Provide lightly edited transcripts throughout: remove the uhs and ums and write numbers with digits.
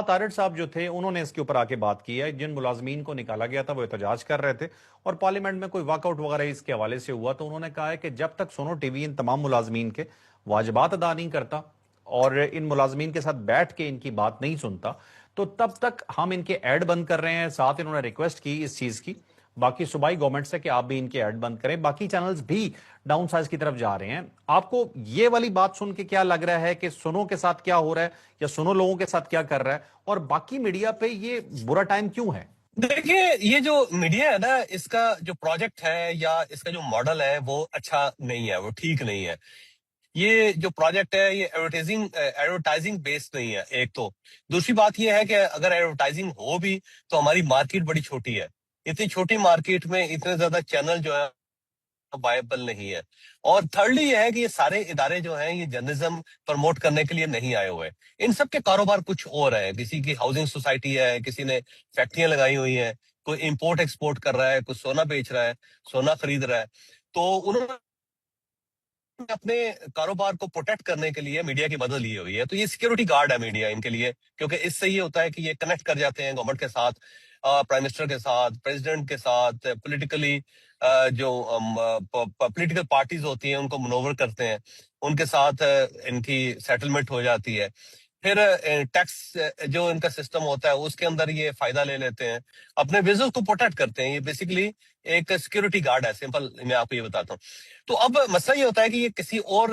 تارڑ صاحب جو تھے انہوں نے اس کے اوپر آ کے بات کی ہے. جن ملازمین کو نکالا گیا تھا وہ احتجاج کر رہے تھے اور پارلیمنٹ میں کوئی واک آؤٹ وغیرہ اس کے حوالے سے ہوا تو انہوں نے کہا ہے کہ جب تک سونو ٹی وی ان تمام ملازمین کے واجبات ادا نہیں کرتا اور ان ملازمین کے ساتھ بیٹھ کے ان کی بات نہیں سنتا تو تب تک ہم ان کے ایڈ بند کر رہے ہیں. ساتھ انہوں نے ریکویسٹ کی اس چیز کی باقی صوبائی گورنمنٹ سے کہ آپ بھی ان کے ایڈ بند کریں. باقی چینلز بھی ڈاؤن سائز کی طرف جا رہے ہیں. آپ کو یہ والی بات سن کے کیا لگ رہا ہے کہ سنو کے ساتھ کیا ہو رہا ہے یا سنو لوگوں کے ساتھ کیا کر رہا ہے اور باقی میڈیا پہ یہ برا ٹائم کیوں ہے؟ دیکھیے یہ جو میڈیا ہے نا اس کا جو پروجیکٹ ہے یا اس کا جو ماڈل ہے وہ اچھا نہیں ہے، وہ ٹھیک نہیں ہے. یہ جو پروجیکٹ ہے یہ ایڈورٹائزنگ بیسڈ نہیں ہے. ایک تو دوسری بات یہ ہے کہ اگر ایڈورٹائزنگ ہو بھی تو ہماری مارکیٹ بڑی چھوٹی ہے. اتنی چھوٹی مارکیٹ میں اتنے زیادہ چینل جو ہے وائبل نہیں ہے. اور تھرڈلی یہ ہے کہ یہ سارے ادارے جو ہیں یہ جرنلزم پروموٹ کرنے کے لیے نہیں آئے ہوئے. ان سب کے کاروبار کچھ اور ہے. کسی کی ہاؤسنگ سوسائٹی ہے، کسی نے فیکٹریاں لگائی ہوئی ہیں، کوئی امپورٹ ایکسپورٹ کر رہا ہے، کوئی سونا بیچ رہا ہے، سونا خرید رہا ہے. تو انہوں نے اپنے کاروبار کو پروٹیکٹ کرنے کے لیے میڈیا کی مدد لی ہوئی ہے. تو یہ سیکورٹی گارڈ ہے میڈیا ان کے لیے، کیونکہ اس سے یہ ہوتا ہے کہ یہ کنیکٹ کر جاتے ہیں گورنمنٹ کے ساتھ، پرائم منسٹر کے ساتھ، پریزیڈنٹ کے ساتھ، پولیٹیکلی جو پولیٹیکل پارٹیز ہوتی ہیں ان کو منور کرتے ہیں، ان کے ساتھ ان کی سیٹلمنٹ ہو جاتی ہے. پھر ٹیکس جو ان کا سسٹم ہوتا ہے اس کے اندر یہ فائدہ لے لیتے ہیں، اپنے بزنس کو پروٹیکٹ کرتے ہیں. یہ بیسیکلی ایک سیکورٹی گارڈ ہے. سمپل میں آپ کو یہ بتاتا ہوں. تو اب مسئلہ یہ ہوتا ہے کہ یہ کسی اور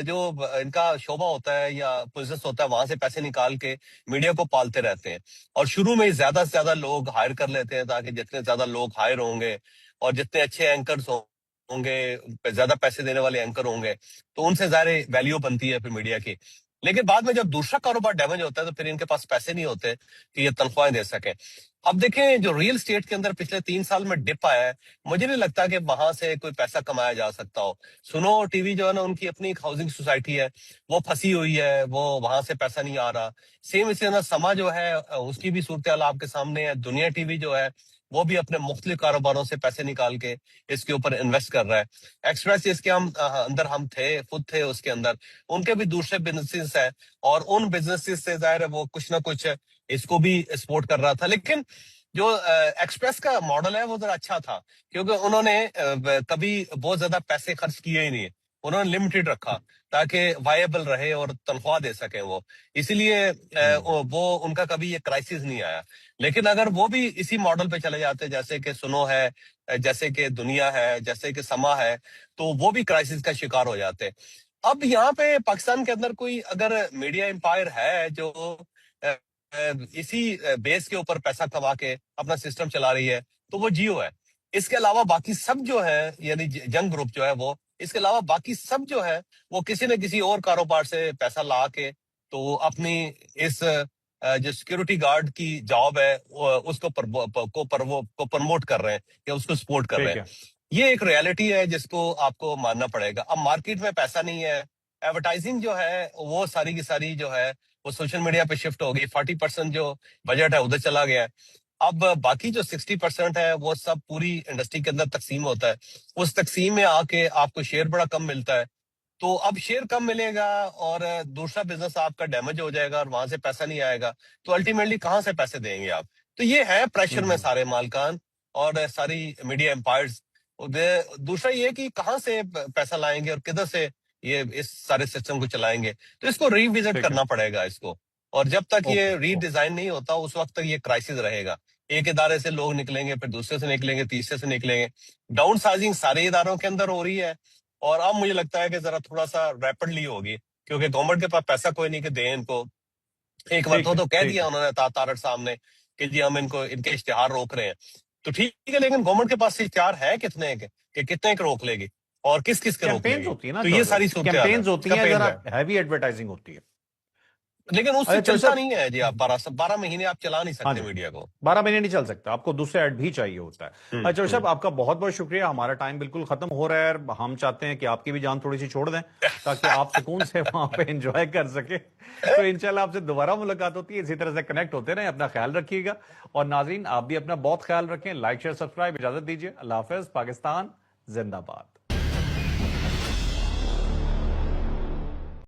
جو ان کا شعبہ ہوتا ہے یا بزنس ہوتا ہے وہاں سے پیسے نکال کے میڈیا کو پالتے رہتے ہیں. اور شروع میں زیادہ سے زیادہ لوگ ہائر کر لیتے ہیں تاکہ جتنے زیادہ لوگ ہائر ہوں گے اور جتنے اچھے اینکرز ہوں گے، زیادہ پیسے دینے والے اینکر ہوں گے تو ان سے ظاہر ویلیو بنتی ہے پھر میڈیا کی. لیکن بعد میں جب دوسرا کاروبار ڈیمیج ہوتا ہے تو پھر ان کے پاس پیسے نہیں ہوتے کہ یہ تنخواہیں دے سکیں. اب دیکھیں جو ریئل اسٹیٹ کے اندر پچھلے 3 سال میں ڈپ آیا ہے، مجھے نہیں لگتا کہ وہاں سے کوئی پیسہ کمایا جا سکتا ہو. سنو ٹی وی جو ہے نا ان کی اپنی ایک ہاؤسنگ سوسائٹی ہے، وہ پھنسی ہوئی ہے، وہ وہاں سے پیسہ نہیں آ رہا. سیم اسی طرح سما جو ہے اس کی بھی صورتحال آپ کے سامنے ہے. دنیا ٹی وی جو ہے وہ بھی اپنے مختلف کاروباروں سے پیسے نکال کے اس کے اوپر انویسٹ کر رہا ہے. ایکسپریس اس کے اندر ہم تھے، خود تھے اس کے اندر. ان کے بھی دوسرے بزنسز ہیں اور ان بزنسز سے ظاہر ہے وہ کچھ نہ کچھ اس کو بھی سپورٹ کر رہا تھا. لیکن جو ایکسپریس کا ماڈل ہے وہ ذرا اچھا تھا کیونکہ انہوں نے کبھی بہت زیادہ پیسے خرچ کیے ہی نہیں. انہوں نے لمیٹڈ رکھا تاکہ وائبل رہے اور تنخواہ دے سکیں وہ. اسی لیے وہ ان کا کبھی یہ کرائسس نہیں آیا. لیکن اگر وہ بھی اسی ماڈل پہ چلے جاتے جیسے کہ سنو ہے، جیسے کہ دنیا ہے، جیسے کہ سما ہے، تو وہ بھی کرائسس کا شکار ہو جاتے. اب یہاں پہ پاکستان کے اندر کوئی اگر میڈیا امپائر ہے جو اسی بیس کے اوپر پیسہ کما کے اپنا سسٹم چلا رہی ہے تو وہ جیو ہے. اس کے علاوہ باقی سب جو ہے یعنی جنگ گروپ جو ہے وہ، اس کے علاوہ باقی سب جو ہے وہ کسی نہ کسی اور کاروبار سے پیسہ لا کے تو اپنی اس جو سیکورٹی گارڈ کی جاب ہے اس کو پروموٹ کر رہے ہیں یا اس کو سپورٹ کر رہے ٹھیک ہے. ہیں. یہ ایک ریالٹی ہے جس کو آپ کو ماننا پڑے گا. اب مارکیٹ میں پیسہ نہیں ہے، ایڈورٹائزنگ جو ہے وہ ساری کی ساری جو ہے وہ سوشل میڈیا پہ شفٹ ہو گئی. 40% جو بجٹ ہے ادھر چلا گیا ہے. اب باقی جو 60% ہے وہ سب پوری انڈسٹری کے اندر تقسیم ہوتا ہے. اس تقسیم میں آ کے آپ کو شیئر بڑا کم ملتا ہے. تو اب شیئر کم ملے گا اور دوسرا بزنس آپ کا ڈیمیج ہو جائے گا اور وہاں سے پیسہ نہیں آئے گا تو الٹیمیٹلی کہاں سے پیسے دیں گے آپ؟ تو یہ ہے پریشر میں سارے مالکان اور ساری میڈیا امپائرز. دوسرا یہ کہ کہاں سے پیسہ لائیں گے اور کدھر سے یہ اس سارے سسٹم کو چلائیں گے. تو اس کو ری وزٹ کرنا پڑے گا اس کو. اور جب تک یہ ری ڈیزائن نہیں ہوتا اس وقت تک یہ کرائسس رہے گا. ایک ادارے سے لوگ نکلیں گے، پھر دوسرے سے نکلیں گے، تیسرے سے نکلیں گے. ڈاؤن سائزنگ سارے اداروں کے اندر ہو رہی ہے اور اب مجھے لگتا ہے کہ ذرا تھوڑا سا ریپڈلی ہوگی کیونکہ گورنمنٹ کے پاس پیسہ کوئی نہیں کہ دیں ان کو. ایک مرتبہ تو کہہ دیا انہوں نے تارڑ صاحب نے کہ جی ہم ان کے اشتہار روک رہے ہیں. تو ٹھیک ہے، لیکن گورنمنٹ کے پاس اشتہار ہے کتنے کہ کتنے کے روک لے گی اور کس کس کے روک لے گی. ہوتی ہے نا، تو یہ ساری صورتحال ہے. کیمپینز ہوتی ہیں، ذرا ہیوی ایڈورٹائزنگ ہوتی ہے لیکن اس سے چلتا نہیں ہے جی. آپ 12 مہینے آپ چلا نہیں سکتے میڈیا کو. 12 مہینے نہیں چل سکتا، آپ کو دوسرے ایڈ بھی چاہیے ہوتا ہے. اچھا صاحب، آپ کا بہت بہت شکریہ. ہمارا ٹائم بالکل ختم ہو رہا ہے. ہم چاہتے ہیں کہ آپ کی بھی جان تھوڑی سی چھوڑ دیں تاکہ آپ سکون سے وہاں پہ انجوائے کر سکیں. تو انشاءاللہ آپ سے دوبارہ ملاقات ہوتی ہے. اسی طرح سے کنیکٹ ہوتے رہیں. اپنا خیال رکھیے گا اور ناظرین آپ بھی اپنا بہت خیال رکھیں. Like share subscribe. اجازت دیجیے. اللہ حافظ. پاکستان زندہ باد.